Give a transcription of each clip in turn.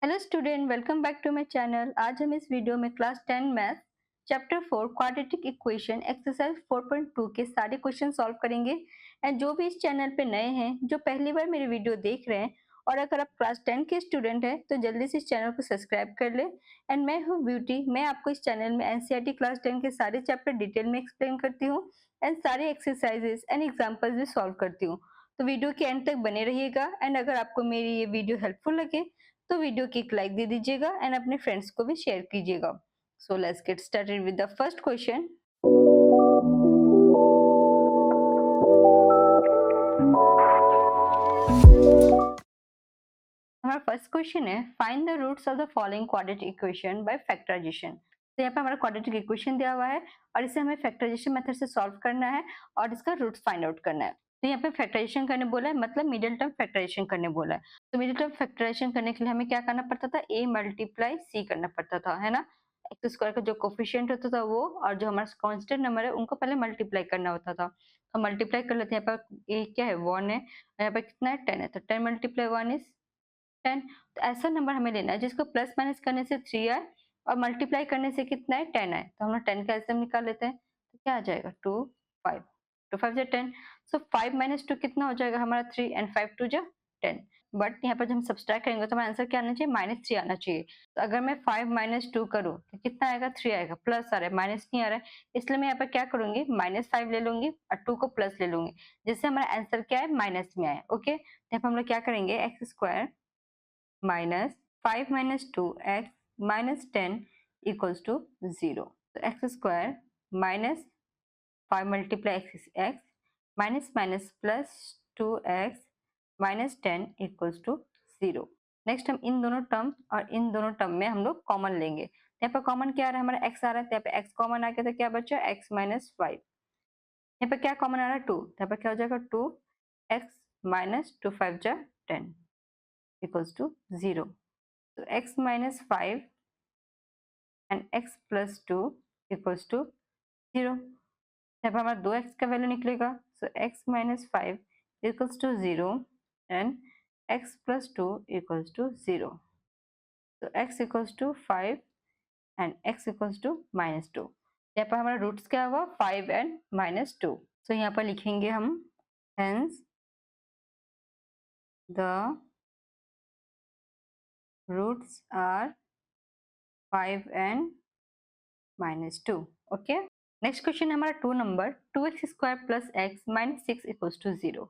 Hello student, welcome back to my channel. आज हम इस वीडियो में class 10 math chapter 4 quadratic equation exercise 4.2 के सारे क्वेश्चन सॉल्व करेंगे। एंड जो भी इस चैनल पे नए हैं, जो पहली बार मेरी वीडियो देख रहे हैं और अगर आप क्लास 10 के स्टूडेंट हैं तो जल्दी से इस चैनल को सब्सक्राइब कर ले। एंड मैं हूँ ब्यूटी। मैं आपको इस चैनल में एनसीईआरटी क्लास 10 के सारे चैप्टर डिटेल में एक्सप्लेन करती हूँ एंड सारे एक्सरसाइजेस एंड एग्जाम्पल्स भी सॉल्व करती हूँ। तो वीडियो के एंड तक बने रहिएगा। एंड अगर आपको मेरी ये वीडियो हेल्पफुल लगे तो वीडियो की एक लाइक दे दीजिएगा एंड अपने फ्रेंड्स को भी शेयर कीजिएगा। So let's get started with the first question. हमारा फर्स्ट क्वेश्चन है, find the roots of the following quadratic equation by factorisation. तो यहाँ पे हमारा क्वाड्रेटिक इक्वेशन दिया हुआ है और इसे हमें फैक्टराइजेशन मेथड से सॉल्व करना है और इसका रूट्स फाइंड आउट करना है। तो यहाँ पे फैक्टराइजेशन करने बोला है, मतलब मिडिल टर्म फैक्टराइजेशन करने बोला है। तो मिडिल टर्म फैक्टराइजेशन करने के लिए हमें क्या करना पड़ता था, a मल्टीप्लाई सी करना पड़ता था, है ना। एक्स स्क्वायर का जो कोफिशिएंट होता था वो और जो हमारा कांस्टेंट नंबर है उनको पहले मल्टीप्लाई करना होता था। तो मल्टीप्लाई कर लेते हैं। यहाँ पर a क्या है, 1 है, यहाँ पर कितना है, 10 है। तो 10 मल्टीप्लाई 1 इज 10। तो ऐसा नंबर हमें लेना है जिसको प्लस माइनस करने से 3 आए और मल्टीप्लाई करने से कितना है, 10 आए। तो हम लोग 10 का एलसीएम निकाल लेते हैं। तो क्या आ जाएगा, 2 5, 2 5 10। सो 5 माइनस 2 कितना हो जाएगा हमारा, 3 एंड 5 2 जा 10। बट यहाँ पर जब हम सब्सट्रैक्ट करेंगे तो हमारा आंसर क्या आना चाहिए, -3 आना चाहिए। तो अगर मैं 5 माइनस 2 करूँ तो कितना आएगा, 3 आएगा। प्लस आ रहा है, माइनस नहीं आ रहा है, इसलिए मैं यहाँ पर क्या करूंगी, -5 ले लूंगी और 2 को प्लस ले लूंगी, जिससे हमारा आंसर क्या है, माइनस में आए। ओके, तो यहाँ पर हम लोग क्या करेंगे, x square minus 5 minus 2x minus 10 equals to 0. So x square minus 5 multiply x is x, minus minus plus 2x minus 10 equals to 0. Next हम इन दोनों टर्म और इन दोनों टर्म में हम लोग कॉमन लेंगे। यहाँ पर कॉमन क्या आ रहा है, हमारा x आ रहा है, तो यहाँ पे x कॉमन आ गया तो क्या बचा, x माइनस 5। यहाँ पे क्या कॉमन आ रहा है, 2, यहाँ पे क्या हो जाएगा, 2x माइनस 2 5 जा 10 equals to 0. So x minus 5 and x plus 2 equals to 0. यहाँ पर हमारा 2x का वैल्यू निकलेगा। So x minus 5 equals to 0 and x plus 2 equals to 0. So x equals to 5 and x equals to minus 2. यहाँ पर हमारा roots क्या हुआ, 5 and minus 2. So यहाँ पर लिखेंगे हम, hence the roots are 5 and -2. Okay, next question हमारा 2 number, 2x square plus x minus 6 equals to 0।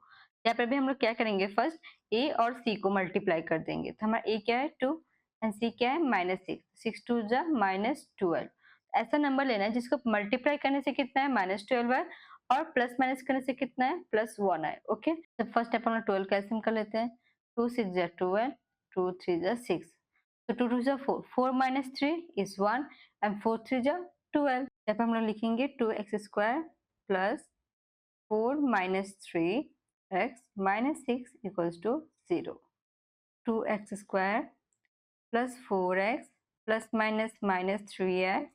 यहाँ पर भी हम लोग क्या करेंगे, फर्स्ट a और c को मल्टीप्लाई कर देंगे। तो हमारा a क्या है, 2 एंड c क्या है, -6। 6 2 जा -12। ऐसा नंबर लेना है जिसको मल्टीप्लाई करने से कितना है, -12 है और प्लस माइनस करने से कितना है, +1 है। ओके, तो फर्स्ट स्टेप हम लोग 12 का एलसीएम कर लेते हैं। 2 6 जा 12, 2 3 जा 6, तो 2 2 जा 4, 4 minus 3 is 1 and 4 3 जा 12। यहाँ पे हम लोग लिखेंगे 2x square plus 4 minus 3x minus 6 equals to 0. 2x square plus 4x plus minus minus 3x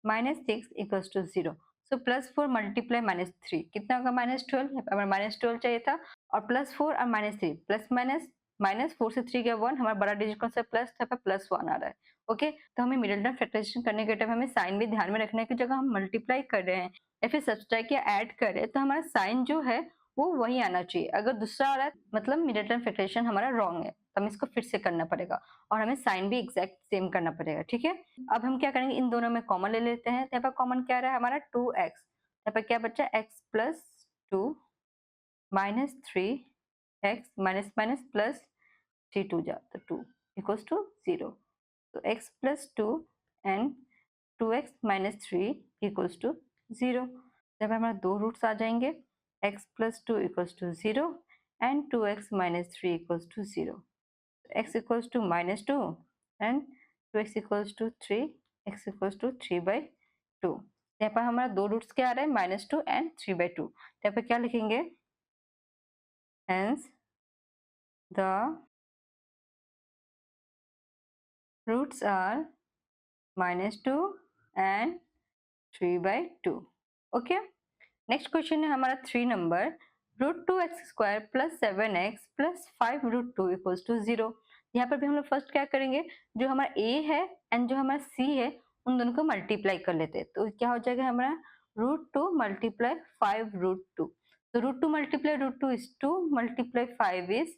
minus 6 equals to 0। So plus 4 multiply -3 कितना होगा, -12। हमारा -12 चाहिए था और प्लस 4 और -3 प्लस माइनस -4 से 3 गया 1, हमारा बड़ा डिजिट कौन सा, प्लस था, +1 आ रहा है। ओके, तो हमें मिडिल टर्म फैक्टराइजेशन करने के टाइम हमें साइन भी ध्यान में रखना है कि जगह हम मल्टीप्लाई कर रहे हैं या फिर सब्सट्रैक्ट या ऐड कर रहे हैं तो हमारा साइन जो है वो वही आना चाहिए। अगर दूसरा आ रहा है मतलब मिडिल टर्म फैक्टराइजेशन हमारा रॉन्ग है, तो हमें इसको फिर से करना पड़ेगा और हमें साइन भी एग्जैक्ट सेम करना पड़ेगा। ठीक है, अब हम क्या करेंगे, इन दोनों में कॉमन ले लेते हैं। यहाँ पर कॉमन क्या रहा है हमारा, 2x। यहाँ पर क्या बचा, x plus 2 minus 3x minus minus plus 3 2 जा तो 2 इक्वल्स टू 0। तो x plus 2 and 2x minus 3 equals to 0। जब हमारा दो रूट्स आ जाएंगे, x plus 2 equals to 0 and 2x minus 3 equals to 0। x equals to -2 and 2x equals to 3, x equals to 3/2। यहाँ पर हमारा दो रूट्स क्या आ रहा है, -2 एंड 3/2। यहाँ पे क्या लिखेंगे, hence the roots are -2 and 3/2। Okay, next question है हमारा 3 नंबर, √2x² + 7x + 5 √2 = 0। यहाँ पर भी हम लोग फर्स्ट क्या करेंगे, जो हमारा a है एंड जो हमारा c है उन दोनों को मल्टीप्लाई कर लेते हैं। तो क्या हो जाएगा हमारा √2 मल्टीप्लाई 5 √2। तो √2 मल्टीप्लाई √2 इज 2 मल्टीप्लाई 5 इज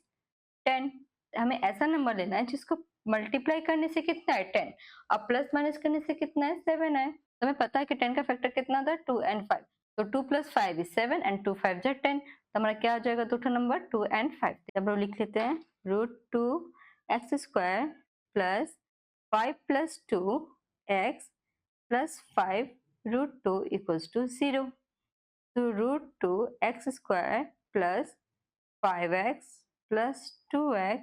10। हमें ऐसा नंबर लेना है जिसको मल्टीप्लाई करने से कितना है 10 और प्लस माइनस करने से कितना है 7 है। तो हमें पता है कि 10 का फैक्टर कितना था 2 एंड 5। तो 2 + 5 इज 7 एंड 2 5 जा 10। तो हमारा क्या हो जाएगा दूसरा नंबर 2 एंड 5। अब हम लिख लेते हैं √2 x² plus 5 + 2 x plus 5 √2 equals to 0। तो √2 x² plus 5x plus 2x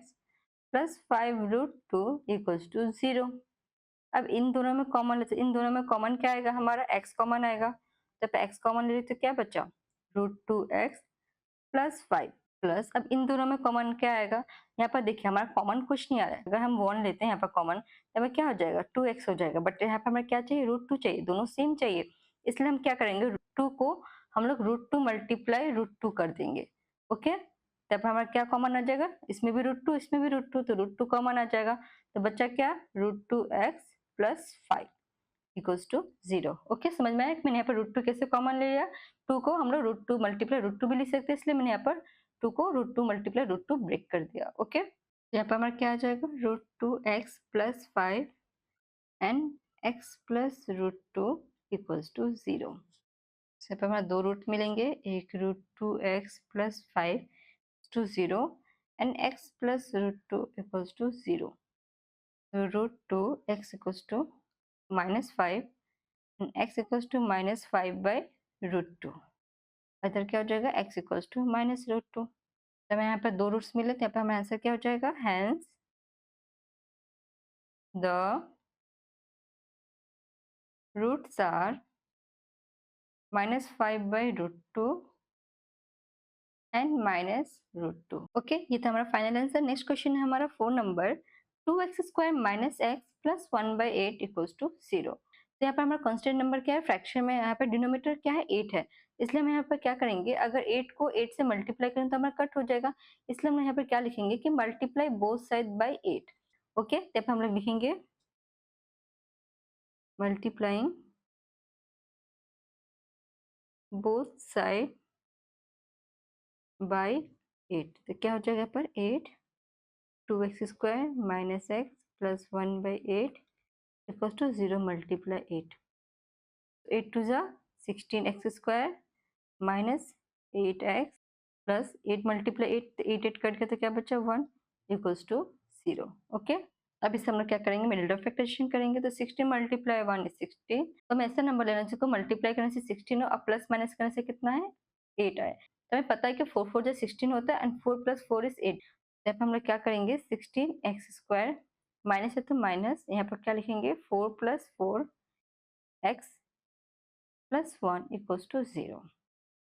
plus 5 √2 equals to 0। अब इन दोनों में कॉमन लेते, इन दोनों में कॉमन क्या आएगा हमारा x कॉमन आएगा। जब x कॉमन ले तो क्या बचा √2x प्लस 5 प्लस अब इन दोनों में कॉमन क्या आएगा, यहाँ पर देखिए हमारा कॉमन कुछ नहीं आ रहा है। अगर हम 1 लेते हैं यहाँ पर कॉमन, यहाँ पर क्या हो जाएगा 2x हो जाएगा, बट यहाँ पर हमें क्या चाहिए √2 चाहिए, दोनों सेम चाहिए। इसलिए हम क्या करेंगे √2 को हम लोग √2 मल्टीप्लाई √2 कर देंगे। ओके, तब हमारा क्या कॉमन आ जाएगा, इसमें भी √2 इसमें भी √2, तो √2 कॉमन आ जाएगा। तो बच्चा क्या √2x plus 5 equals to 0। Okay, समझ में आया कि मैंने यहाँ पर √2 कैसे कॉमन ले लिया। 2 को हम लोग √2 मल्टीप्लाई √2 भी लिख सकते हैं, इसलिए मैंने यहाँ पर 2 को √2 मल्टीप्लाई √2 ब्रेक कर दिया। ओके, यहाँ पर हमारा क्या आ जाएगा √2x plus 5 and x plus √2 equals to 0। यहाँ पर हमारा दो रूट मिलेंगे, एक √2x plus 5 to 0 and x plus √2 equals to 0. So √2 x equals to -5 and x equals to -5 by √2। इधर क्या हो जाएगा x equals to -√2। तो हमें यहाँ पर दो रूट्स मिले, तो यहाँ पर हमारा आंसर क्या हो जाएगा, hence the roots are -5 by √2 and -√2। Okay, ये था हमारा फाइनल आंसर। नेक्स्ट क्वेश्चन है हमारा 4 number 2x² - x plus 1/8 equals to 0। तो यहाँ पर हमारा कांस्टेंट नंबर क्या है, फ्रैक्शन में यहाँ पर डिनोमिनेटर क्या है 8 है, इसलिए हम यहाँ पर क्या करेंगे, अगर 8 को 8 से मल्टीप्लाई करें तो हमारा कट हो जाएगा, इसलिए हम यहाँ पर क्या लिखेंगे कि multiply both side by 8। Okay, तब हम लोग लिखेंगे मल्टीप्लाइंग बोथ साइड बाई 8। तो क्या हो जाएगा यहाँ पर 8 2x² - x plus 1/8 equals to 0 multiply 8। 8 2 जा 16x² minus 8x plus 8 multiply 8, 8 8 cut गया तो क्या बचा 1 इक्वल्स टू 0। ओके, अब इसे हम लोग क्या करेंगे, मिडिल टर्म फैक्टराइजेशन करेंगे। तो 16 मल्टीप्लाई 1 इज 16। तो हम ऐसा नंबर लेना जिसको मल्टीप्लाई करने से 16 हो और प्लस माइनस करने से कितना है 8 आए। तो हमें पता है कि 4 4 जा 16 होता है एंड 4 + 4 इज 8। तो हम लोग क्या करेंगे 16x² माइनस है तो माइनस, यहाँ पर क्या लिखेंगे 4 + 4x प्लस 1 इक्वल्स टू 0।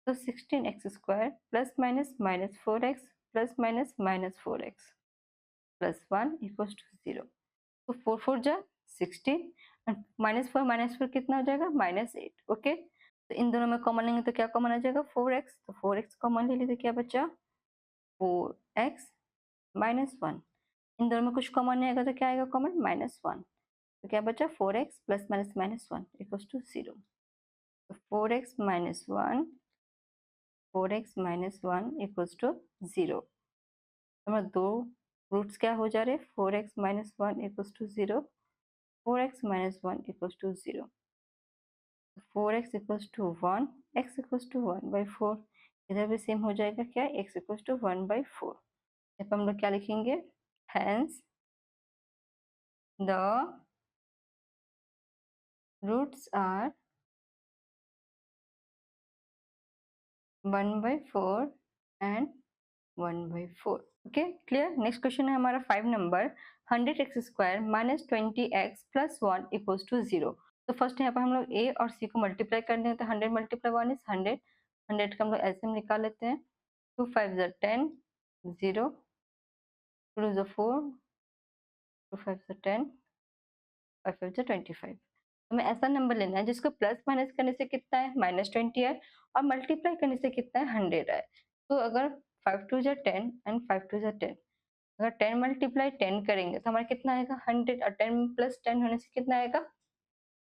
तो 16x² plus minus -4x plus minus -4x plus 1 equals to 0। तो 4 4 जा 16 -4 कितना हो जाएगा -8। ओके, तो इन दोनों में कॉमन लेंगे तो क्या कॉमन आ जाएगा 4x। तो 4x कॉमन ले लेते, क्या बचा 4x - 1। इन दोनों में कुछ कॉमन नहीं आएगा तो क्या आएगा कॉमन -1। तो क्या बचा 4x plus minus -1 equals to 0। तो 4x - 1 इक्वल्स टू 0। हमारे दो रूट्स क्या हो जा रहे हैं 4x - 1 equals to 0, 4x - 1 equals to 0। 4x equals to 1, x equals to 1/4। इधर भी सेम हो जाएगा, क्या x इक्वल्स टू 1/4। यहाँ पर हम लोग क्या लिखेंगे, hence the roots are 1/4 and 1/4। Okay, clear. Next question है हमारा 5 number 100x² - 20x plus 1 equals to 0। तो फर्स्ट यहाँ पर हम लोग a और c को मल्टीप्लाई करने हैं, तो 100 × 1 इज 100। 100 का हम लोग ऐसे निकाल लेते हैं, 2 5 जा 10, 0 2 जा 4, 2 5 जा 10, 5 5 जा 25। हमें ऐसा नंबर लेना है जिसको प्लस माइनस करने से कितना है -20 है और मल्टीप्लाई करने से कितना है 100 है। तो अगर 5 2 जा 10 एंड 5 2 जा 10, अगर 10 मल्टीप्लाई 10 करेंगे तो हमारा कितना आएगा 100, और 10 प्लस 10 होने से कितना आएगा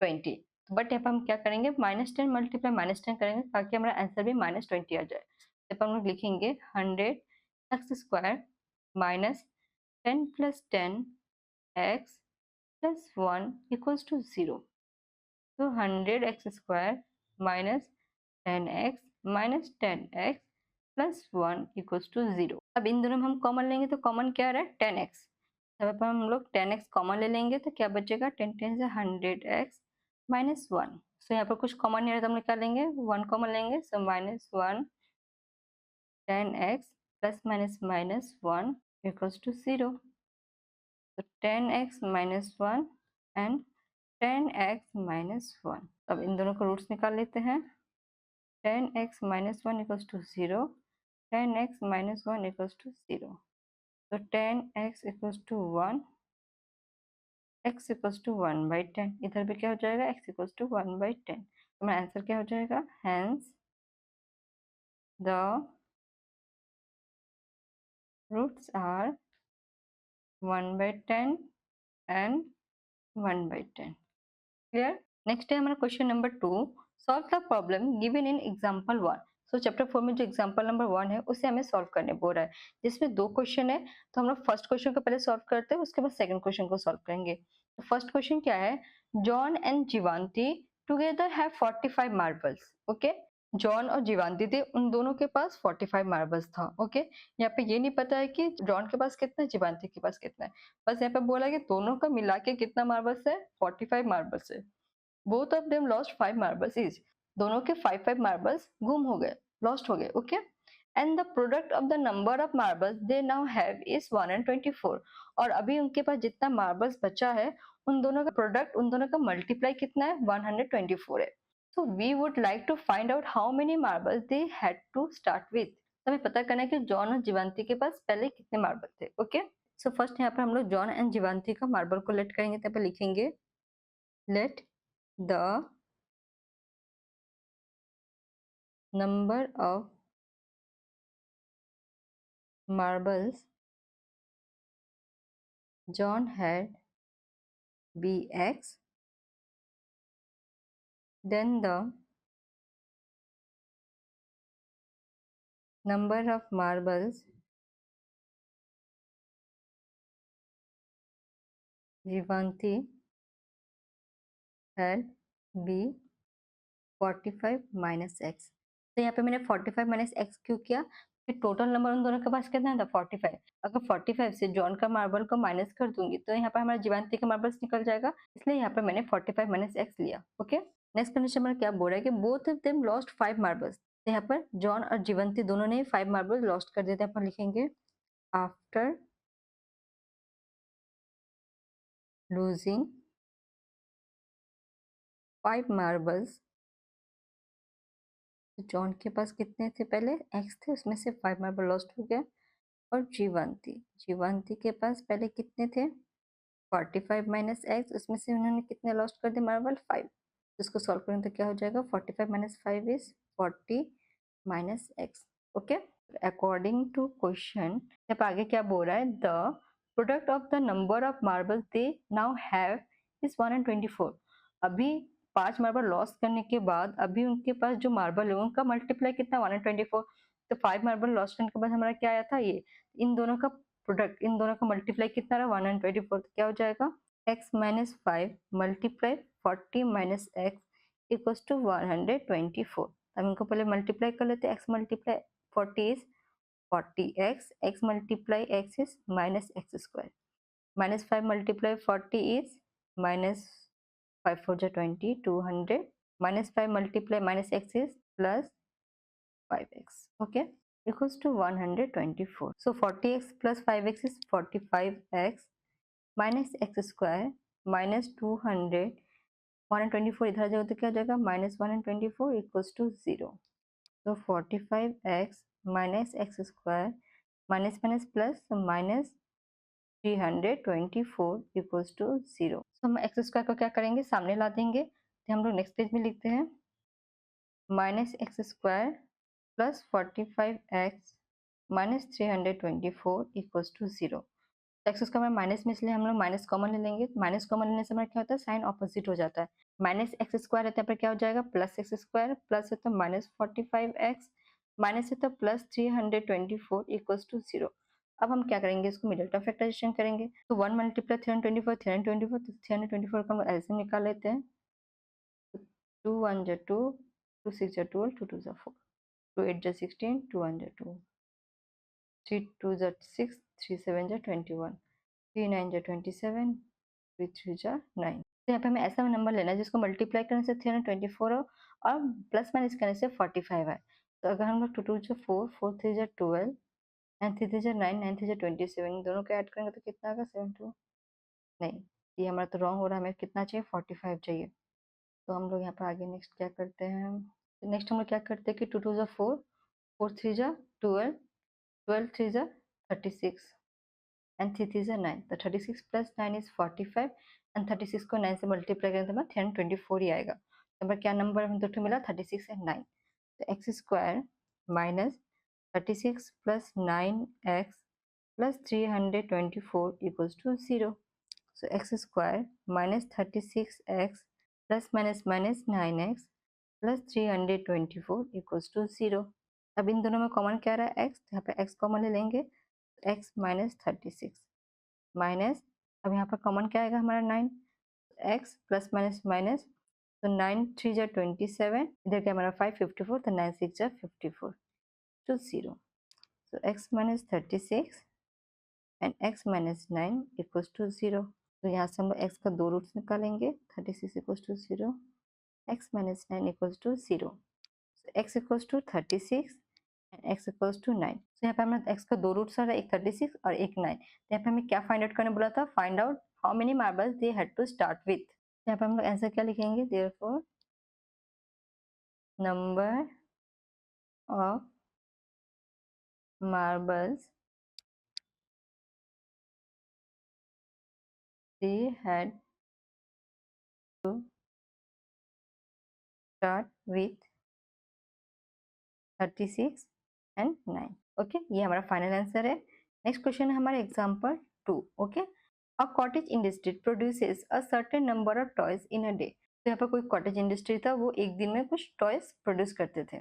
20। बट यहाँ पर हम क्या करेंगे -10 मल्टीप्लाई -10 करेंगे ताकि हमारा आंसर भी -20 आ जाए। यहाँ पर हम लोग लिखेंगे 100x² minus 10 plus 10 x plus 1 equals to 0। तो 100x² minus 10x minus 10x plus 1 equals to 0। अब इन दोनों में हम कॉमन लेंगे तो कॉमन क्या आ रहा है 10x। तब हम लोग 10x कॉमन ले लेंगे तो क्या बचेगा 10 10 से 100x माइनस 1। सो यहाँ पर कुछ कॉमन नहीं है तो हम क्या लेंगे 1 कॉमन लेंगे। So -1 10x plus minus minus 1 equals to 0। तो 10x minus 1 and 10x minus 1। अब इन दोनों को रूट्स निकाल लेते हैं। 10x minus 1 equals to 0, 10x minus 1 equals to 0। तो 10x equals to 1, x equals to 1/10। इधर भी क्या हो जाएगा x इक्वल्स टू 1/10। तो हमारा आंसर क्या हो जाएगा hence the roots are 1/10 and 1/10। Clear. Next है हमारा question number 2। Solve the problem given in example 1। So chapter 4 में जो एग्जांपल नंबर 1 है उसे हमें सॉल्व करने बोल रहा है, जिसमें 2 क्वेश्चन है। तो हम लोग फर्स्ट क्वेश्चन को पहले सॉल्व करते हैं, उसके बाद सेकंड क्वेश्चन को सॉल्व करेंगे। तो फर्स्ट क्वेश्चन क्या है, John and Jivanti together have 45 marbles. Okay, John और जीवांती थे, उन दोनों के पास 45 मार्बल्स था। ओके, यहाँ पे ये नहीं पता है कि जॉन के पास कितना है, जीवांती के पास कितना है। बस यहाँ पे बोला कि दोनों का मिला के कितना मार्बल्स है, 45 मार्बल्स है। Both of them lost 5 marbles is. दोनों के 5 मार्बल्स गुम हो गए, लॉस्ट हो गए। Okay, and the product of the number of marbles they now have is 124। और अभी उनके पास जितना मार्बल्स बचा है, उन दोनों का प्रोडक्ट, उन दोनों का मल्टीप्लाई कितना है 124 है। So we would like to find out how many marbles they had to start with. हमें पता करना है कि जॉन और जीवांती के पास पहले कितने मार्बल थे। ओके, सो फर्स्ट यहाँ पर हम लोग जॉन एंड जीवांती का मार्बल को लेट करेंगे। तब लिखेंगे late the number of marbles John had be X, then the number of marbles Jivanti had be 45 minus x. तो यहाँ पे मैंने 45 माइनस एक्स क्यों किया, फिर टोटल नंबर उन दोनों के पास कितना था 45। अगर 45 से जॉन का मार्बल को माइनस कर दूंगी तो यहाँ पर हमारा जीवांती का मार्बल्स निकल जाएगा, इसलिए यहाँ पर मैंने 45 माइनस एक्स लिया। ओके, नेक्स्ट कंडीशन में क्या बोल रहा है कि both of them lost 5 marbles. तो यहाँ पर जॉन और जीवंती दोनों ने 5 मार्बल लॉस्ट कर दिए थे। अपन लिखेंगे आफ्टर लूजिंग 5 मार्बल्स। जॉन के पास कितने थे, पहले एक्स थे, उसमें से 5 मार्बल लॉस्ट हो गया। और जीवंती, जीवंती के पास पहले कितने थे 45 माइनस एक्स, उसमें से उन्होंने कितने लॉस्ट कर दिए मार्बल 5। इसको सॉल्व करें तो क्या हो जाएगा 45 minus 5 is 40 minus x. Okay, according to question अब आगे क्या बोल रहा है, the product of the number of marble they now have is 124। अभी 5 मार्बल लॉस करने के बाद अभी उनके पास जो मार्बल है उनका मल्टीप्लाई कितना 124। तो 5 मार्बल लॉस करने के बाद हमारा क्या आया था, ये इन दोनों का प्रोडक्ट, इन दोनों का मल्टीप्लाई कितना रहा 124। तो क्या हो जाएगा x minus 5 multiply 40 minus x equals to 124। हम इनको पहले मल्टीप्लाई कर लेते हैं। x multiply 40 is 40x, x multiply x is minus x square, minus 5 multiply 40 is minus 5 4 जा 20, 200, minus 5 multiply minus x is plus 5x, okay, equals to 124. So 40x plus 5x is 45x minus x square minus 200, 124 इधर आ जाएगा तो क्या हो जाएगा minus 124 equals to 0. So 45x minus x square minus minus plus minus 324 equals to 0। तो हम x square को क्या करेंगे सामने ला देंगे। तो हम लोग नेक्स्ट पेज में लिखते हैं minus x square plus 45x minus 324 equals to 0। X square में माइनस में, इसलिए हम लोग माइनस कॉमन ले लेंगे। माइनस कॉमन लेने से हमारा क्या होता है, साइन ऑपोजिट हो जाता है। माइनस एक्स स्क्वायर रहता है, पर क्या हो जाएगा, प्लस एक्स स्क्वायर, प्लस है तो माइनस 45x, माइनस है तो प्लस 324 इक्वल्स टू 0। अब हम क्या करेंगे, इसको मिडिल टर्म फैक्टराइजेशन करेंगे। तो 1 मल्टीप्लाई 324, 324, तो 324 का हम एलसीएम निकाल लेते हैं। 2 1 जा 2, 2 6 जा 12, 2 2 जा 4, 2 8 जा 16, 2 1 जा 2, 3 2 जा 6, 3 7 जा 21, 3 9 जा 27, 3 3 जा 9। तो यहाँ पे हमें ऐसा नंबर लेना है जिसको मल्टीप्लाई करने से 324 हो और प्लस माइनस करने से 45 है। तो अगर हम लोग 2 2 जा 4, 4 3 जा 12, 9 3 3 जा 9, 9 3 जा 27, दोनों को ऐड करेंगे तो कितना आएगा, 72। नहीं, ये हमारा तो रॉन्ग हो रहा है, हमें कितना चाहिए, 45 चाहिए। तो हम लोग यहाँ पर आगे नेक्स्ट क्या करते हैं, नेक्स्ट हम लोग क्या करते हैं कि 2 2 जा 4, 4 3 जा 12, 12 3 जा 36 एंड 3 3 जा 9। तो 36 प्लस 9 इज 45 एंड 36 को 9 से मल्टीप्लाई करें तो हमारा 324 ही आएगा। तो हमारा क्या नंबर हमें दो मिला, 36 एंड 9। तो x square minus 36 plus 9x plus 324 equals to 0। So x square minus 36x plus minus minus 9x plus 324 equals to 0। अब इन दोनों में कॉमन क्या रहा है, x, यहाँ पे x कॉमन ले लेंगे, x माइनस 36 माइनस, अब यहाँ पर कॉमन क्या आएगा हमारा 9, x प्लस माइनस माइनस, तो 9 3 जा 27, इधर क्या हमारा 5 54, तो 9 6 जा 54 to 0। So x minus 36 and x minus 9 equals to 0। तो यहाँ से हम लोग x का दो रूट्स निकालेंगे, 36 equals to 0, x minus 9 equals to 0। x equals to 36 and x equals to 9। तो यहाँ पे हमें x का दो रूट्स आ रहा है, एक 36 और एक 9। तो यहाँ पे हमें क्या फाइंड आउट करने बोला था, find out how many marbles they had to start with. यहाँ पे हम लोग आंसर क्या लिखेंगे, therefore number of marbles they had to start with 36 and 9। Okay, ये हमारा फाइनल आंसर है। नेक्स्ट क्वेश्चन है हमारा example 2। Okay, a cottage industry produces a certain number of toys in a day. तो यहाँ पर कोई कॉटेज इंडस्ट्री था, वो एक दिन में कुछ टॉयज प्रोड्यूस करते थे।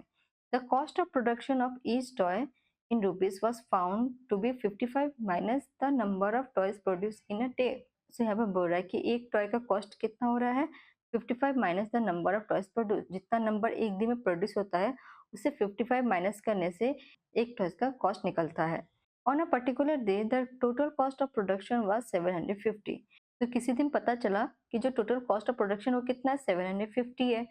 The cost of production of each toy in rupees was found to be 55 minus the number of toys produce in a day. तो यहाँ पर बोल रहा है कि एक टॉय का कॉस्ट कितना हो रहा है, 55 minus the number of toys produce. जितना नंबर एक दिन में प्रोड्यूस होता है उससे 55 माइनस करने से एक टॉयज का कॉस्ट निकलता है। On a particular day the total cost of production was 750। तो किसी दिन पता चला कि जो टोटल कॉस्ट ऑफ प्रोडक्शन वो कितना है, 750 है।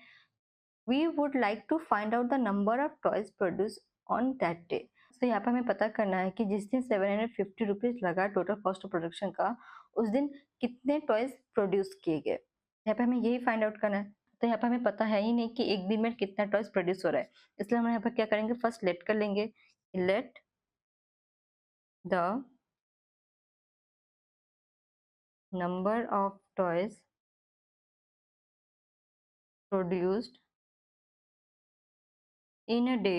We would like to find out the number of toys produce on that day. तो यहाँ पे हमें पता करना है कि जिस दिन 750 रुपीज लगा टोटल कॉस्ट ऑफ प्रोडक्शन का, उस दिन कितने टॉयज प्रोड्यूस किए गए। यहाँ पे हमें यही फाइंड आउट करना है। तो यहाँ पे हमें पता है ही नहीं कि एक दिन में कितना टॉयज प्रोड्यूस हो रहा है, इसलिए हम यहाँ पर क्या करेंगे, फर्स्ट लेट कर लेंगे। Let the number of toys produced in a day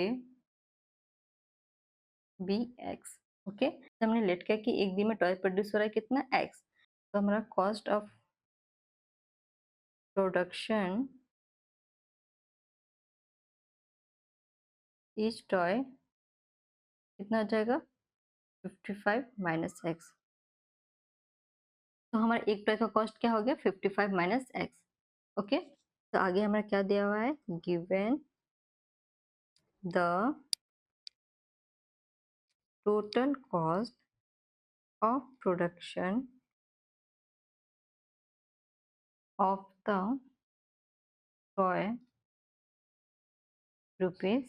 be x. Okay, तो हमने लेट किया कि एक दिन में टॉय प्रोड्यूस हो रहा है कितना, एक्स। तो हमारा cost of production each toy कितना हो जाएगा, 55 माइनस एक्स। तो हमारा एक टॉय का कॉस्ट क्या हो गया, 55 माइनस एक्स। ओके, तो आगे हमारा क्या दिया हुआ है, given the total cost of production of the toy rupees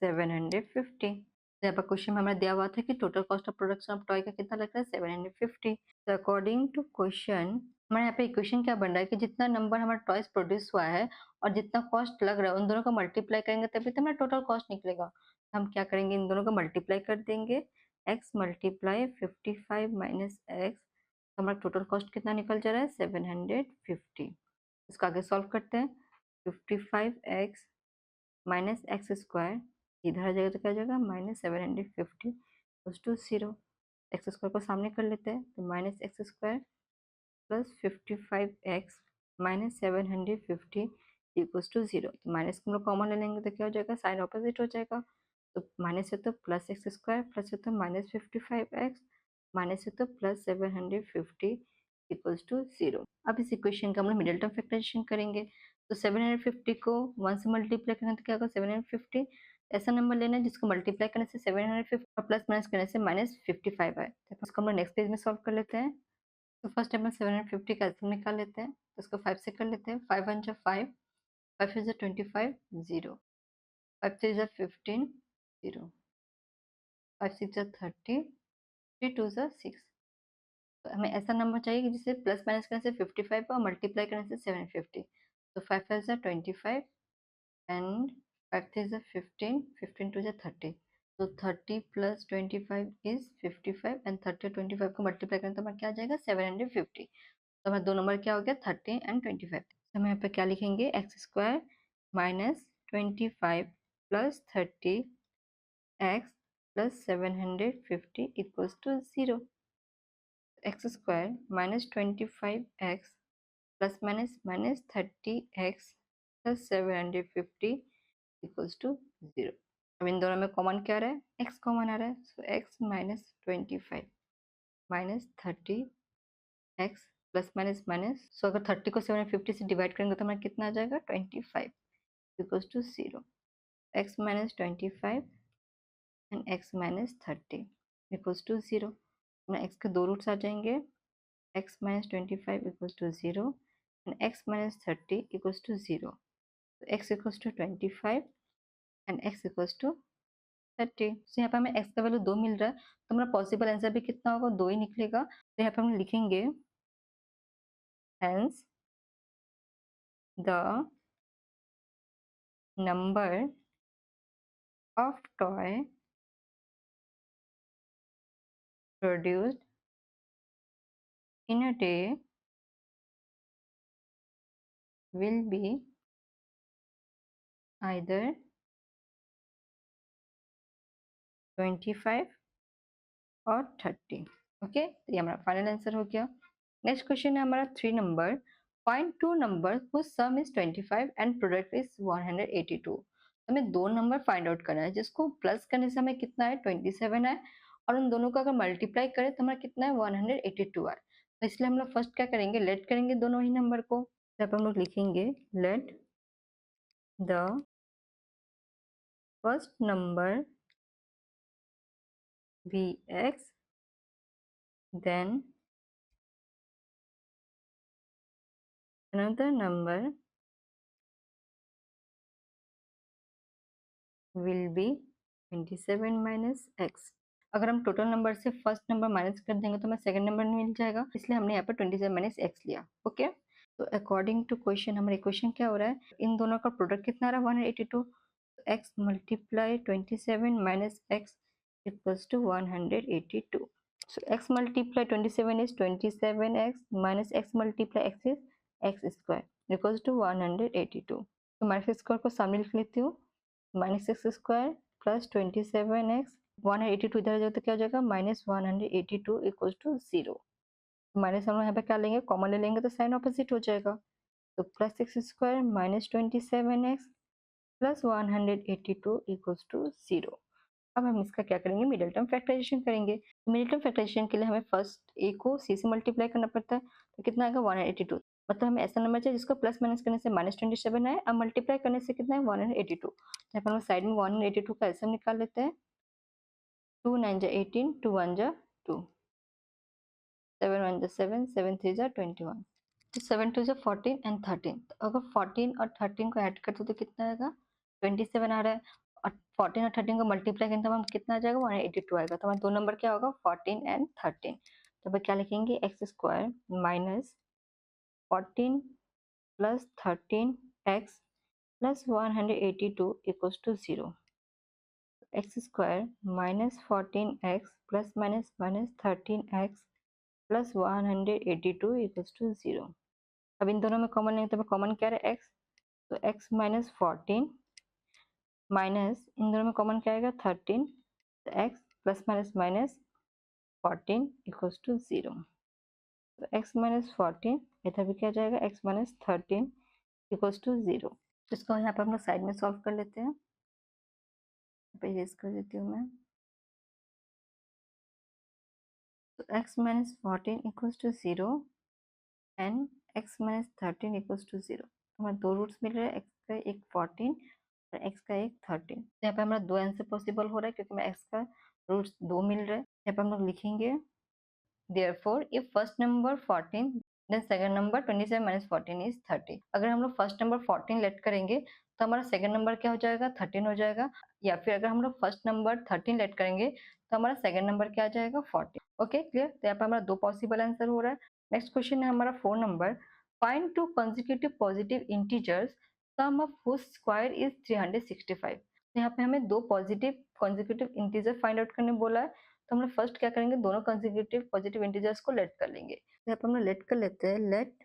750। तो यहाँ पर क्वेश्चन में हमें दिया हुआ था कि total cost of production of toy का कितना लग रहा है, 750। तो अकॉर्डिंग टू क्वेश्चन हमारे यहाँ पे इक्वेशन क्या बन रहा है कि जितना नंबर हमारा टॉयज प्रोड्यूस हुआ है और जितना कॉस्ट लग रहा है उन दोनों को मल्टीप्लाई करेंगे तभी तो हमारा टोटल कॉस्ट निकलेगा। तो हम क्या करेंगे, इन दोनों को मल्टीप्लाई कर देंगे, x मल्टीप्लाई 55 माइनस एक्स, हमारा टोटल कॉस्ट कितना निकल जा रहा है, 750। इसको आगे सॉल्व करते हैं। 55x माइनस एक्स स्क्वायर इधर आ जाएगा तो क्या हो जाएगा, माइनस 750 टू 0। एक्स स्क्वायर को सामने कर लेते हैं, तो minus x square plus 55x minus 750 equals to 0। तो माइनस को हम लोग कॉमन ले लेंगे तो क्या हो जाएगा, साइन ऑपोजिट हो जाएगा। तो माइनस है तो प्लस एक्स स्क्वायर, प्लस है तो माइनस 55x, माइनस है तो प्लस 750 इक्वल्स टू 0। अब इस इक्वेशन का हम लोग मिडिल टर्म फैक्टराइजेशन करेंगे। तो 750 को 1 से मल्टीप्लाई करने तो क्या होगा, 750 ऐसा नंबर लेना है जिसको मल्टीप्लाई करने से 750 और प्लस माइनस करने से माइनस 55 है। तो इसको हम लोग नेक्स्ट पेज में सॉल्व कर लेते हैं। तो फर्स्ट टाइम 750 का एल्सियम निकाल लेते हैं, तो इसको 5 से कर लेते हैं। 5 1 जा 5, 5 इज 25 0, 5 3 जा 15 0, 5 6 जा 30, 3 2 जा 6। तो हमें ऐसा नंबर चाहिए कि जिसे प्लस माइनस करने से 55 और मल्टीप्लाई करने से 750। तो 5 5 जा 25 एंड 5 3 जा 15, 15 2 जा 30। तो 30 प्लस 25 इज 55 एंड 30 और 25 को मल्टीप्लाई करें तो हमारा क्या आ जाएगा, 750। तो हमारे दो नंबर क्या हो गया, 30 एंड 25। तो हम यहाँ पे क्या लिखेंगे, x square minus 25 plus 30x plus 750 equals to 0। X square minus 25x plus minus minus 30x plus 750 equals to 0। अब इन दोनों में कॉमन क्या आ रहा है, x कॉमन आ रहा है। So x minus 25 minus 30x plus minus minus, so अगर 30 को 750 से डिवाइड करेंगे तो हमारा कितना आ जाएगा, 25 equals to 0। x minus 25 and x minus 30 equals to 0। अपना x के दो रूट्स आ जाएंगे, x minus 25 equals to 0 and x minus 30 equals to 0। तो x equals to 25 and x equals to 30। So यहाँ पे हमें x का वैल्यू 2 मिल रहा है, तो हमारा पॉसिबल आंसर भी कितना होगा, 2 ही निकलेगा। तो यहाँ पे हम लिखेंगे hence the number of toy produced in a day will be either 25 और 30। ओके, तो ये हमारा फाइनल आंसर हो गया। नेक्स्ट क्वेश्चन है हमारा 3 number, find two number whose sum is 25 and product is 182। हमें दो नंबर फाइंड आउट करना है जिसको प्लस करने से हमें कितना है, 27 है, और उन दोनों को अगर मल्टीप्लाई करें तो हमारा कितना है, 182 है। तो इसलिए हम लोग फर्स्ट क्या करेंगे, लेट करेंगे दोनों ही नंबर को। तब हम लोग लिखेंगे let the first number be x, then another number will be 27 minus x। अगर हम टोटल नंबर से फर्स्ट नंबर माइनस कर देंगे तो हमें सेकंड नंबर मिल जाएगा, इसलिए हमने यहाँ पर 27 माइनस एक्स लिया। ओके, तो अकॉर्डिंग टू क्वेश्चन हमारा इक्वेशन क्या हो रहा है, इन दोनों का प्रोडक्ट कितना आ रहा है, 182। x multiply 27 minus x equals to 182। So x multiply 27 is 27x minus x multiply x is x square equals to 182। तो माइनस स्क्वायर को सामने लिख लेती हूँ, minus x square plus 27x, 182 इधर जाए तो क्या हो जाएगा, माइनस 182 इक्वल्स टू 0। माइनस हम लोग यहाँ पे क्या लेंगे, कॉमन ले लेंगे तो साइन ऑपोजिट हो जाएगा। तो plus x square minus 27x plus 182 equals to 0। अब हम इसका क्या करेंगे, मिडिल टर्म फैक्टराइजेशन करेंगे। मिडिल टर्म फैक्टराइजेशन के लिए हमें फर्स्ट a को c से मल्टीप्लाई करना पड़ता है, तो कितना आएगा, 182। मतलब हमें ऐसा नंबर चाहिए जिसको प्लस माइनस करने से माइनस 27 आए, अब मल्टीप्लाई करने से कितना है, 182। यहाँ पर हम साइड में 182 का एल्सियम निकाल लेते हैं। 2 9 जा 18, 2 1 जा 2, 7 1 जा 7, 7 3 जा 21, तो 7 2 जा 14 एंड 13। तो अगर 14 और 13 को ऐड करते तो कितना आएगा, 27 आ रहा है, और 14 और 13 को मल्टीप्लाई करें तो हम कितना आ जाएगा, 182 आएगा। तो हमारा दो नंबर क्या होगा, 14 एंड 13। तो अब क्या लिखेंगे, x square minus 14 plus 13x plus 182 equals to 0। X square minus 14x plus minus minus 13x plus 182 equals to 0। अब इन दोनों में कॉमन लेंगे तो कॉमन क्या है, x, तो x माइनस 14 माइनस इन दोनों में कॉमन क्या आएगा, 13, तो x plus minus minus 14 equals to 0। तो x माइनस 14 इधर भी क्या जाएगा, x माइनस 13 इक्वल्स टू 0। इसको यहाँ पर हम लोग साइड में सॉल्व कर लेते हैं। इरेज कर देती हूँ मैं। तो x minus 14 equals to 0 and x minus 13 equals to 0। हमारे दो रूट्स मिल रहे हैं, x का एक 14 और x का एक 13। तो यहाँ पे हमारा दो आंसर पॉसिबल हो रहा है क्योंकि हमें x का रूट्स दो मिल रहे हैं। यहाँ पे हम लोग लिखेंगे therefore if first number 14 then second number 27 minus 14 is 30। अगर हम लोग फर्स्ट नंबर 14 लेट करेंगे तो हमारा सेकंड नंबर क्या हो जाएगा, 13 हो जाएगा। या फिर अगर हम लोग फर्स्ट नंबर 13 लेट करेंगे तो हमारा सेकंड नंबर क्या आ जाएगा, 14। Okay clear. तो यहाँ पे हमारा दो पॉसिबल आंसर हो रहा है। नेक्स्ट क्वेश्चन है हमारा 4 number. Find two consecutive positive integers sum of whose square is 365। तो यहाँ पे हमें दो positive consecutive integer find out करने बोला है। तो हम लोग फर्स्ट क्या करेंगे, दोनों कंसेक्यूटिव पॉजिटिव इंटीजर्स को लेट कर लेंगे। तो यहाँ पे हम लोग लेट कर लेते हैं, let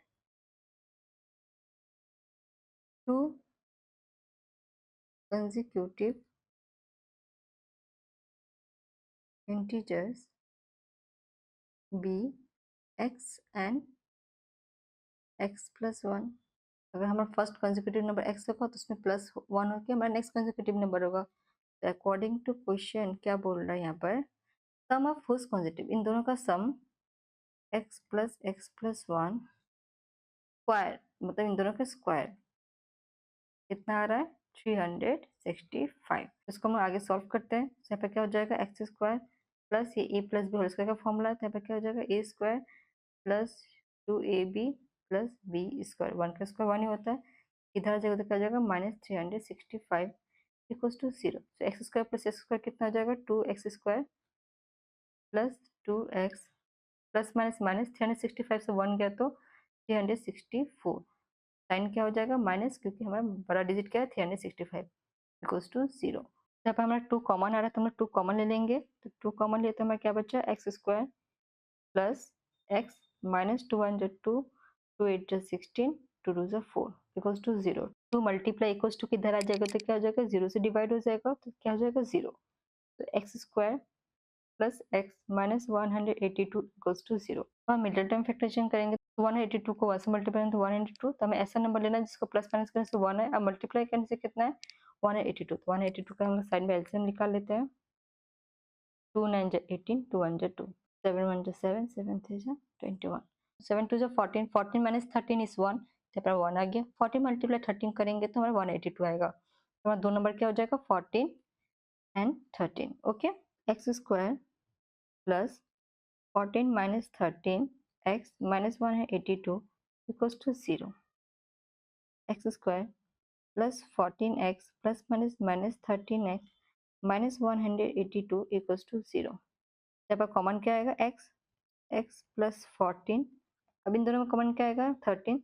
two consecutive integers be x and x plus one. अगर हमारा फर्स्ट कंसेक्यूटिव नंबर एक्स होगा तो उसमें प्लस वन होकर हमारा नेक्स्ट कंसेक्यूटिव नंबर होगा। तो अकॉर्डिंग टू क्वेश्चन क्या बोल रहा है यहाँ पर, सम ऑफ हुज कंसेक्यूटिव, इन दोनों का सम एक्स प्लस वन स्क्वायर, मतलब इन दोनों का स्क्वायर कितना आ रहा है, 365। इसको हम आगे सॉल्व करते हैं। यहाँ पे क्या हो जाएगा, एक्स स्क्वायर प्लस ये A plus B whole square का फॉर्मूला है। तो यहाँ पे क्या हो जाएगा, A square plus 2ab plus B square, one का स्क्वायर वन ही होता है। इधर जाएगा तो क्या हो जाएगा, माइनस 365 इक्वल्स टू 0। तो x square plus x square कितना हो जाएगा, 2x square plus 2x plus minus minus 365 से वन गया तो 364। साइन क्या हो जाएगा, माइनस, क्योंकि हमारा बड़ा डिजिट क्या है 365 इक्वल्स टू 0। यहाँ पर हमारा 2 कॉमन आ रहा है तो हम लोग 2 कॉमन ले लेंगे। तो 2 कॉमन लिए तो हमारा क्या बचा, x square plus x minus 2 1 2, 2 8 16, 2 2 4 equals to 0। 2 multiply equals to किधर आ जाएगा तो क्या हो जाएगा, 0 से डिवाइड हो जाएगा तो क्या हो जाएगा 0। तो x square plus x minus 182 equals to 0। हम मिडिल टर्म फैक्टराइजेशन करेंगे तो 182 को 1 से मल्टीप्लाई करें तो 182। तो हमें ऐसा नंबर लेना है जिसको प्लस माइनस करने से 1 है, अब मल्टीप्लाई करने से कितना है, 182। तो 182 का हम लोग साइड में एलसीएम निकाल लेते हैं। 2 9 जा 18, 2 1 जा 2, 7 1 जा 7, 7 3 जा 21, 7 2 जा 14, 14 माइनस 13 इज 1। यहाँ पर 1 आ गया। 14 मल्टीप्लाई 13 करेंगे तो हमारा 182 आएगा। तो हमारा दो नंबर क्या हो जाएगा, 14 and 13। Okay, x square plus 14 minus 13 x minus 182 equals to 0। x square plus 14x plus minus minus 13x minus 182 equals to 0। यहाँ पर कॉमन क्या आएगा, x plus 14, अब इन दोनों में कॉमन क्या आएगा, 13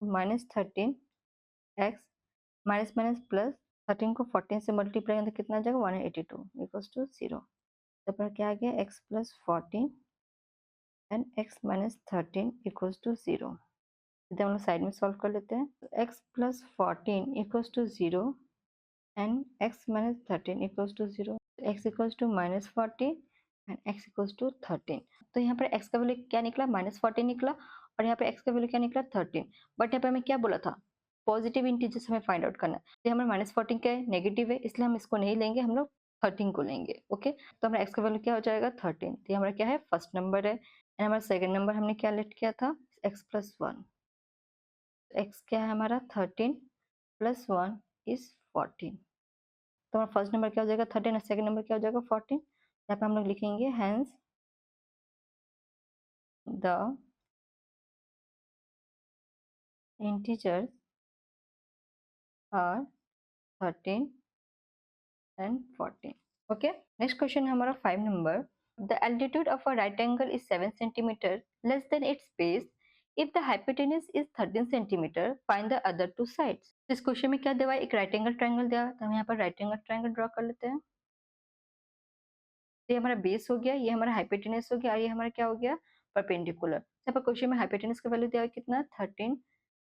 minus 13 x minus minus plus 13 को 14 से मल्टीप्लाई करें तो कितना आ जाएगा, 182 इक्वल्स टू 0। यहाँ पर क्या आ गया, x plus 14 and x minus 13 equals to 0। इधर हम लोग साइड में सॉल्व कर लेते हैं। तो x plus 14 equals to 0 and x minus 13 equals to 0। x equals to minus 40 and x equals to 13। तो यहाँ पर x का वैल्यू क्या निकला, माइनस 40 निकला, और यहाँ पे x का वैल्यू क्या निकला, 13। बट यहाँ पे हमें क्या बोला था, पॉजिटिव इंटीजर्स हमें फाइंड आउट करना है। तो हमारा माइनस 14 क्या है, नेगेटिव है, इसलिए हम इसको नहीं लेंगे, हम लोग 13 को लेंगे। ओके, तो हमारा x का वैल्यू क्या हो जाएगा, 13। तो हमारा क्या है, फर्स्ट नंबर है। एंड हमारा सेकंड नंबर हमने क्या लेट किया था, x प्लस 1। x क्या है हमारा, 13 प्लस 1 इज 14। तो हमारा फर्स्ट नंबर क्या हो जाएगा, 13, और सेकंड नंबर क्या हो जाएगा, 14। यहाँ पे हम लोग लिखेंगे hence the integers are 13 and 14। Okay, next question है हमारा 5 number. The altitude of a right angle is 7 centimeter less than its base. If the hypotenuse is 13 centimeter, find the other two sides. इस question में क्या दिया है, एक right angle triangle दिया है, तो हम यहाँ पर राइट एंगल ट्रायंगल ड्रॉ कर लेते हैं। तो ये हमारा बेस हो गया, ये हमारा हाइपोटेनस हो गया, और ये हमारा क्या हो गया, परपेंडिकुलर। यहाँ पर क्वेश्चन में हाइपोटेनस का वैल्यू दिया है कितना, 13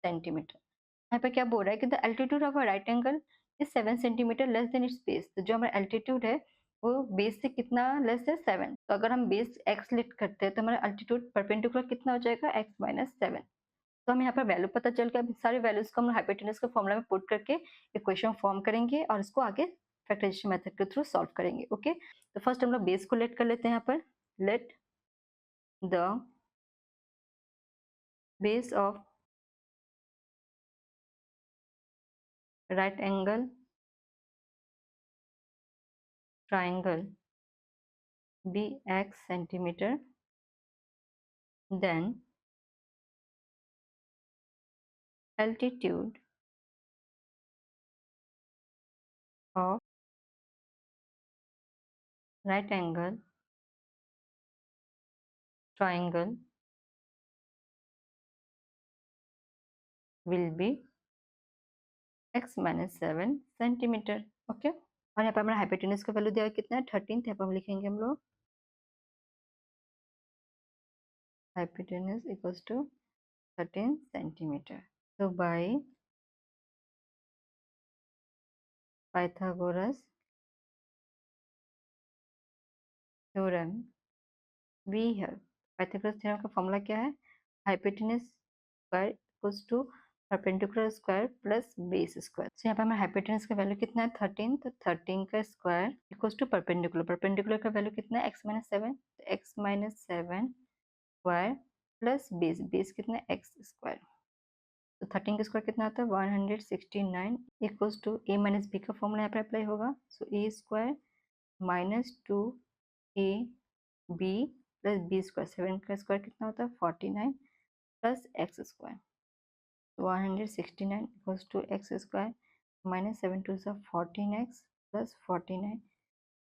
सेंटीमीटर। यहाँ पे क्या बोल रहा है कि the altitude of a right angle is 7 centimetre less than it's base. तो जो हमारा एल्टीट्यूड है वो बेस से कितना लेस है 7। तो अगर हम बेस x लेट करते हैं तो हमारा अल्टीट्यूड परपेंडिकुलर कितना हो जाएगा x माइनस 7। तो हमें यहाँ पर वैल्यू पता चल गया। अभी सारे वैल्यूज को हम हाइपोटेन्यूज के फॉर्मूला में पुट करके इक्वेशन फॉर्म करेंगे और इसको आगे फैक्टराइजेशन मेथड के थ्रू सॉल्व करेंगे। ओके, तो फर्स्ट हम लोग बेस को लेट कर लेते हैं। यहाँ पर let the base of right angle triangle be x centimeter, then altitude of right angle triangle will be x minus 7 centimetre. Okay, और यहाँ पर हमारा हाइपोटेन्यूज का वैल्यू दिया है कितना है 13। यहाँ पर हम लिखेंगे हम लोग हाइपोटेन्यूज इक्वल्स टू 13 सेंटीमीटर। तो by Pythagoras theorem we have, Pythagoras theorem का फॉर्मूला क्या है, hypotenuse square equals to perpendicular square plus base square. तो यहाँ पे हमारा हाइपोटेन्यूज का वैल्यू कितना है 13, तो 13 का square equals to perpendicular, perpendicular का वैल्यू कितना है x माइनस 7, तो x minus 7 square plus base, base कितना है x स्क्वायर। तो 13 का स्क्वायर कितना आता है 169 equals to a minus b का फॉर्मूला यहाँ पे अप्लाई होगा। So a square minus 2 a b plus B square, 7 का स्क्वायर कितना होता है 49 plus x square. 169 equals to x square minus 7 to the 14x plus 49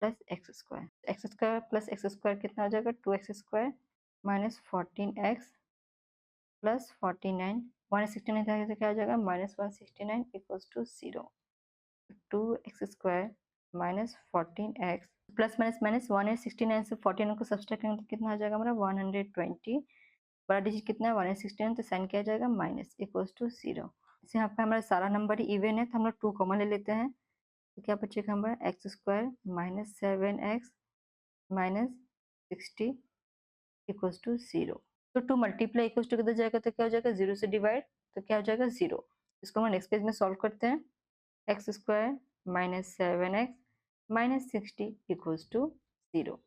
plus x square। x square plus x square कितना हो जाएगा 2x square minus 14x plus 49, 169 से क्या हो जाएगा minus 169 equals to 0। 2x square minus 14x plus minus minus 169 से 49 को subtract करेंगे तो कितना आ जाएगा हमारा 120। बड़ा डिजिट कितना है 169, तो साइन किया जाएगा माइनस इक्वल्स टू 0। इसे यहाँ पे हमारा सारा नंबर ही इवन है तो हम लोग 2 कॉमन ले लेते हैं। तो क्या बचेगा हमारा x square minus 7x minus 60 equals to 0। तो 2 मल्टीप्लाई इक्वल्स टू किधर जाएगा तो क्या हो जाएगा 0 से डिवाइड, तो क्या हो जाएगा 0। इसको हम नेक्स्ट पेज में सॉल्व करते हैं। X square minus 7x minus 60 equals to 0।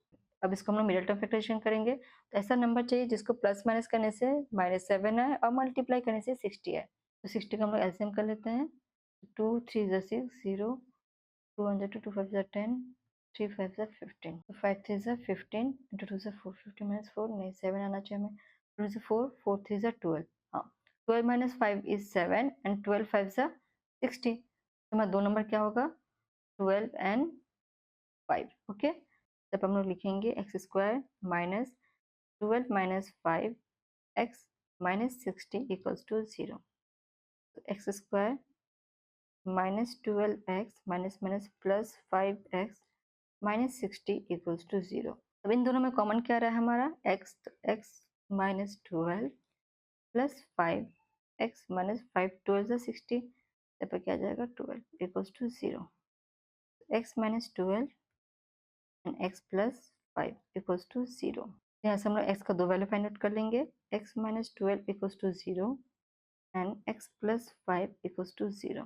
अब इसको हम लोग मिडिल टर्म फैक्टराइजेशन करेंगे, तो ऐसा नंबर चाहिए जिसको प्लस माइनस करने से माइनस 7 है और मल्टीप्लाई करने से 60 है। तो 60 का हम लोग एलसीएम कर लेते हैं। 2 3 ज़ा 6 0, 2 1 ज़ा 2, 2 5 ज़ा 10, 3 5 ज़ा 15, तो 5 3 ज़ा 15 इंटू 2 ज़ा 4, 15 माइनस 4 नहीं 7 आना चाहिए हमें, 2 ज़ा 4, 4 3 ज़ा 12, हाँ 12 माइनस 5 इज 7 एंड 12 5 ज़ा 60। तो हमारा दो नंबर क्या होगा 12 एंड 5। ओके, तब हम लोग लिखेंगे x square minus 12 minus 5 x minus 60 equals to 0। तो x square minus 12x minus minus plus 5x minus 60 equals to 0। अब इन दोनों में कॉमन क्या रहा है हमारा x, तो x minus 12 plus 5x minus 5 12 60, यहाँ पर क्या आ जाएगा 12 equals to 0। x minus 12 and x plus 5 equals to 0। यहाँ से हम लोग x का दो वैल्यू फाइंड आउट कर लेंगे, x minus 12 equals to 0 and x plus 5 equals to 0।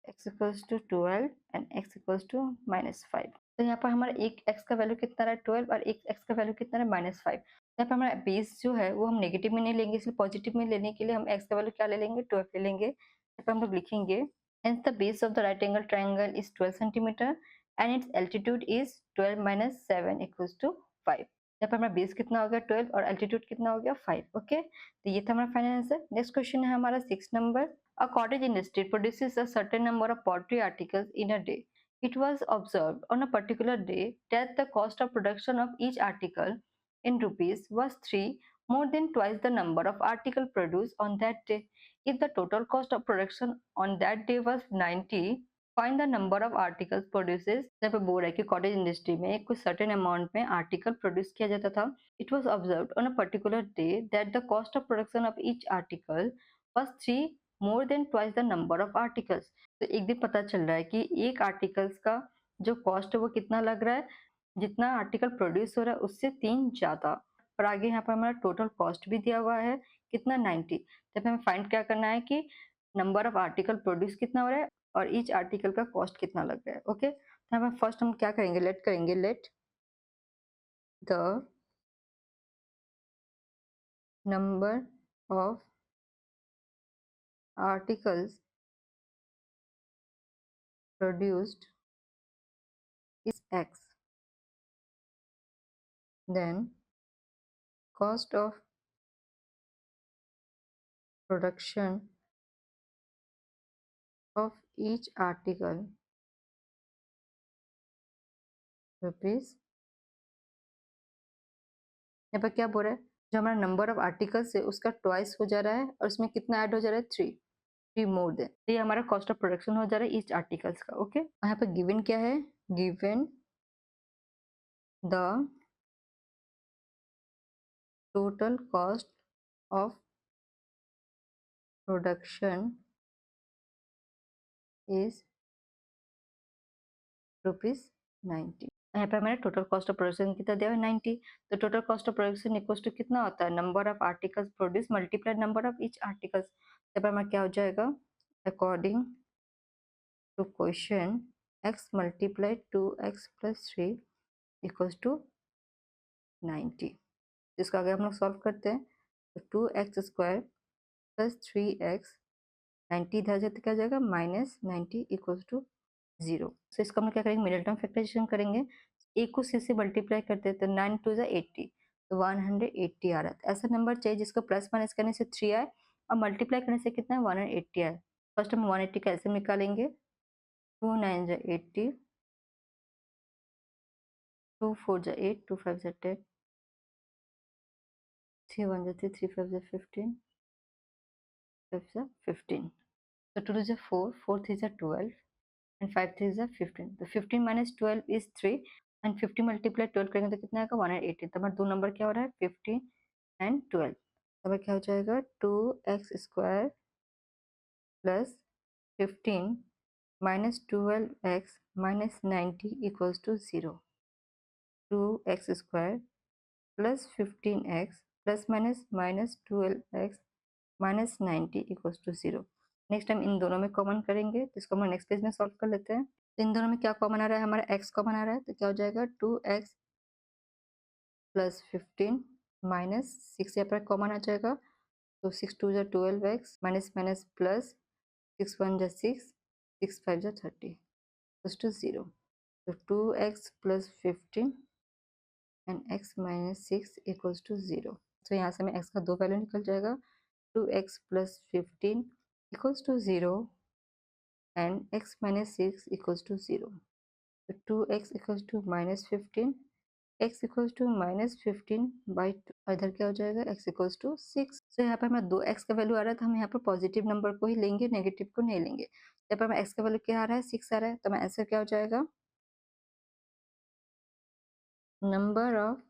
x equals to 12 and x equals to minus 5। तो यहाँ पर हमारा एक x का वैल्यू कितना रहा है 12 और एक x का वैल्यू कितना रहा है माइनस 5। यहाँ पर हमारा बेस जो है वो हम नेगेटिव में नहीं लेंगे, इसलिए पॉजिटिव में लेने के लिए हम x का वैल्यू क्या ले लेंगे 12 ले लेंगे। यहाँ पर हम लोग लिखेंगे hence the base of the right angle triangle is 12 centimeter and its altitude is 12 minus 7 equals to 5। यहाँ पर हमारा बेस कितना हो गया 12 और एल्टीट्यूड कितना हो गया 5। ओके, तो ये था हमारा फाइनल आंसर। नेक्स्ट क्वेश्चन है हमारा 6 number. A cottage industry produces a certain number of pottery articles in a day. It was observed on a particular day that the cost of production of each article in rupees was 3, more than twice the number of article produced on that day. If the total cost of production on that day was 90, find the number of articles produces. जहाँ पे बोल रहा है कि cottage industry में कुछ certain amount में article produce किया जाता था। It was observe on a particular day that the cost of production of each article was 3, more than twice the number of articles. तो एक दिन पता चल रहा है कि एक आर्टिकल्स का जो कॉस्ट है वो कितना लग रहा है, जितना आर्टिकल प्रोड्यूस हो रहा है उससे 3 ज़्यादा। और आगे यहाँ पर हमारा टोटल कॉस्ट भी दिया हुआ है, कितना 90। तो हमें फाइंड क्या करना है कि नंबर ऑफ आर्टिकल प्रोड्यूस कितना हो रहा है और ईच आर्टिकल का कॉस्ट कितना लग रहा है। ओके, तो हमें फर्स्ट हम क्या करेंगे, late the number of articles produced is X, then cost of production of each article rupees। यहाँ पर क्या बोल रहा है, जो हमारा नंबर ऑफ आर्टिकल्स है उसका ट्वाइस हो जा रहा है और उसमें कितना ऐड हो जा रहा है, 3 मोर देन। ये हमारा कॉस्ट ऑफ प्रोडक्शन हो जा रहा है ईच आर्टिकल्स का। ओके, यहाँ पर गिवन क्या है, given the total cost of production is ₹90। यहाँ पे हमारे टोटल कॉस्ट ऑफ प्रोडक्शन कितना दिया हुआ है, 90। तो total cost of production equals to कितना होता है, number of articles produce multiply number of each articles. यहाँ पर हमारा क्या हो जाएगा, according to question x multiply 2x plus 3 equals to 90। इसको आगे हम लोग सॉल्व करते हैं, तो 2x स्क्वायर प्लस 3x 90 इधर जाए तो क्या हो जाएगा, -90 इक्वल्स टू 0। तो इसका हम लोग क्या करेंगे, मिडिल टर्म फैक्टराइजेशन करेंगे। a को c से मल्टीप्लाई करते हैं तो 9 2 जा 80, तो 180 आ रहा है। ऐसा नंबर चाहिए जिसको प्लस माइनस करने से 3 आए और मल्टीप्लाई करने से कितना है, 180 आए। फर्स्ट हम 180 का ऐसे निकालेंगे, 2 9 जा 80, 2 4 जा 8, 2 5 जा 10, 3 1 जा 3, 3 5 जा 15, 5 जा 15। तो 2 2 जा 4, 4 3 जा 12 and 5 3 is 15। तो 15 minus 12 is 3 and 50 multiply 12 करेंगे तो कितना आएगा, 180। तो हमारे दो नंबर क्या हो रहा है, 15 and 12। तो हमें क्या हो जाएगा, 2x square plus 15 minus 12x minus 90 equals to 0। 2x square plus 15x plus minus minus 12x minus 90 equals to 0। Next हम इन दोनों में कॉमन करेंगे, तो इसको हम नेक्स्ट पेज में सॉल्व कर लेते हैं। तो इन दोनों में क्या कॉमन आ रहा है, हमारा x कॉमन आ रहा है, तो क्या हो जाएगा, 2x प्लस 15 माइनस 6 यहाँ पर कॉमन आ जाएगा, तो 6 2 जा 12x माइनस माइनस प्लस 6 1 जा 6, 6 5 जा 30 इक्वल्स टू 0। तो 2x plus 15 and x minus 6 equals to 0। तो यहाँ से हमें x का दो वैल्यू निकल जाएगा, 2x plus 15 equals to 0 and x minus 6 equals to 0। So 2x equals to minus 15, x equals to minus 15 by 2। और इधर क्या हो जाएगा, x equals to 6। तो यहाँ पर हमें 2x का वैल्यू आ रहा है, तो हम यहाँ पर पॉजिटिव नंबर को ही लेंगे, नेगेटिव को नहीं लेंगे। यहाँ पर हमें x का वैल्यू क्या आ रहा है, 6 आ रहा है, तो हमें आंसर क्या हो जाएगा, number of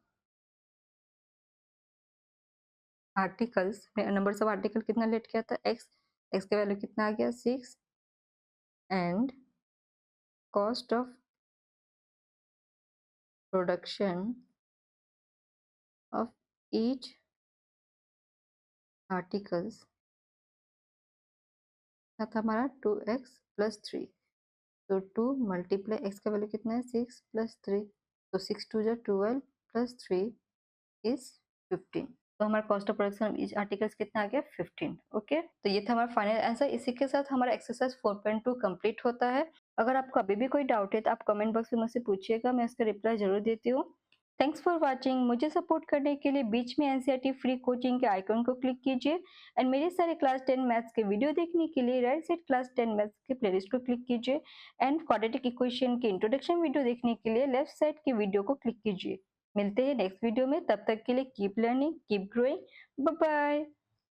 articles, numbers of article कितना लेट किया था, x का वैल्यू कितना आ गया, 6 and cost of production of each articles था हमारा 2x प्लस 3। तो 2 मल्टीप्लाई x का वैल्यू कितना है, 6 प्लस 3, तो 6 2 जा 12 प्लस 3 इज 15। तो हमारा cost of production of each articles कितना आ गया, 15। ओके, तो ये था हमारा फाइनल आंसर। इसी के साथ हमारा एक्सरसाइज 4.2 कंप्लीट होता है। अगर आपको अभी भी कोई डाउट है तो आप कमेंट बॉक्स में मुझसे पूछिएगा, मैं इसका रिप्लाई जरूर देती हूँ। Thanks for watching. मुझे सपोर्ट करने के लिए बीच में एनसीईआरटी फ्री कोचिंग के आइकन को क्लिक कीजिए एंड मेरे सारे क्लास 10 मैथ्स के वीडियो देखने के लिए राइट साइड क्लास 10 मैथ्स के प्लेलिस्ट को क्लिक कीजिए एंड क्वाड्रेटिक इक्वेशन के इंट्रोडक्शन वीडियो देखने के लिए लेफ्ट साइड के वीडियो को क्लिक कीजिए। मिलते हैं नेक्स्ट वीडियो में, तब तक के लिए keep learning, keep growing, bye bye.